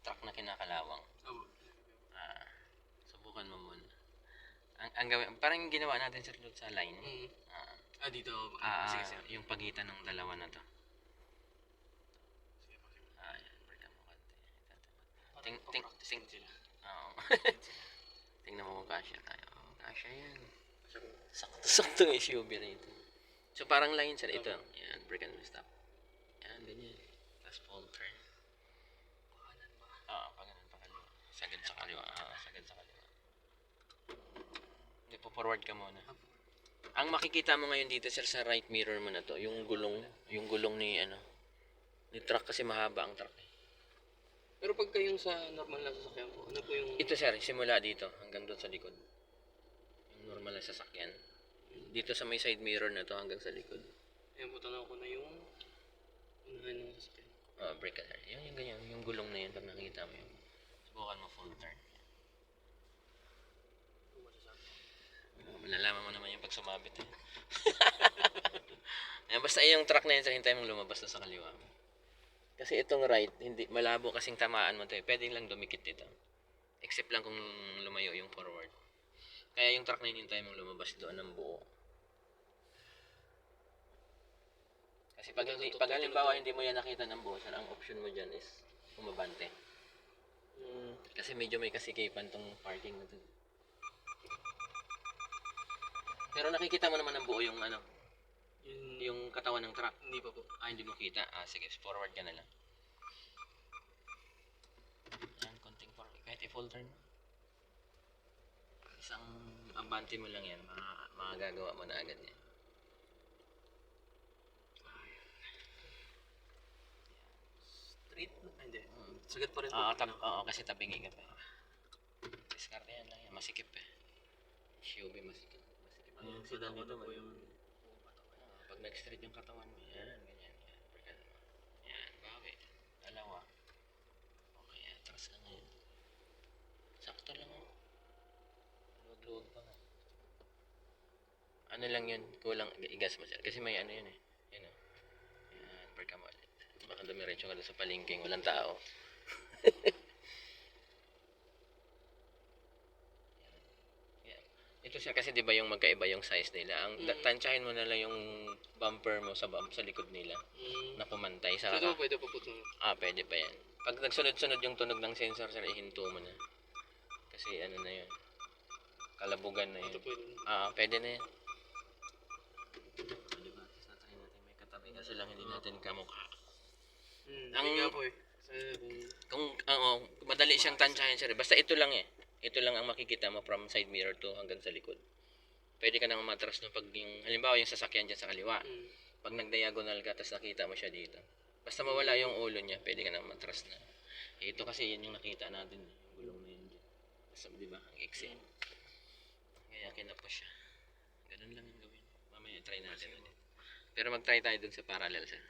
truck na kinakalawang. Oo. Subukan mo muna. Ang gawin, parang yung ginawa natin sa line. Dito. Sige. Yung pagitan ng dalawa na to. Ayan, break mo konti. Sila. Oo. Tingnan mo kung kasya tayo. Kasya yan. Sakto yung SUV rito. So parang line sa ito. Yan, break and stop. Yan, ganyan. Tapos full turn. Pakanan ba? Paganan pa kaliwa. Sagad sa kaliwa. Hindi po, forward ka muna. Ang makikita mo ngayon dito, sir, sa right mirror mo na to, yung gulong ni truck, kasi mahaba ang truck. Pero pagka yung sa normal na sasakyan po, ano po yung... Ito, sir, simula dito hanggang doon sa likod. Yung normal na sasakyan. Dito sa may side mirror na to hanggang sa likod. Ayan po, tanaw ko na yung unahan ng sasakyan. Brake ka, sir. Yung ganyan, yung gulong na yun, pag nakita mo yun. Subukan mo full turn. Malalaman mo naman yung pag sumabit eh. Ayan, basta yung truck na yun, sir, hintay mong lumabas na sa kaliwa. Kasi itong right, hindi malabo kasing tamaan mo to eh. Pwede lang dumikit dito. Except lang kung lumayo yung forward. Kaya yung truck na yun, hintay mong lumabas doon ng buo. Kasi pag halimbawa hindi mo yan nakita ng buo, sir, ang option mo dyan is umabante. Kasi medyo may kasikipan tong parking na to. Pero nakikita mo naman ng buo yung yung katawan ng truck. Hindi pa po. Hindi mo kita. Sige, forward ka na lang. Yan, konting forward. Kahit i-full turn. Isang abante mo lang yan. Magagawa mo na agad yan. Straight? Hindi. Sagat pa rin po. Oo, kasi tabingi ka pa. Discard yan lang yan. Masikip eh. SUV masikip. Ayan, sila dito po yung... Pag nag-straight yung katawan mo, yan, ganyan. Yan, bawi. Dalawa. Okay, atras ka ngayon. Sakto lang oh. Luwag-luwag pa nga. Ano lang yun, kulang, igas mo siya. Kasi may ano yun eh. Yan o. Yan, break ka mo ulit. Baka dumiretso ka doon sa palengking, walang tao. Ito siya kasi 'di ba yung magkaiba yung size nila. Ang tansyahin mo na lang yung bumper mo sa likod nila na pumantay sa Ito pwede pa po ito. Pwede pa yan. Pag nagsunod-sunod yung tunog ng sensor, sir, ihinto mo na. Kasi ano na yun. Kalabugan na yun. Ito pwede. Pwede na yan. Diba? Tapos natry natin may katabi kasi lang hindi natin kamukha. Ang nga po eh. Kung madali siyang tansyahin, sir. Basta ito lang eh. Ito lang ang makikita mo from side mirror to hanggang sa likod. Pwede ka nang matras no pag yung halimbawa yung sasakyan diyan sa kaliwa. Pag nag-diagonal ka tapos nakita mo siya dito. Basta mawala yung ulo niya, pwede ka nang matras na. Ito kasi yun yung nakita natin, yung gulong na yun dyan. Basta di ba, ang XM. Kaya kinapos siya. Ganun lang ang gawin. Mamaya try natin ulit. Pero mag-try tayo dun sa parallel, sir.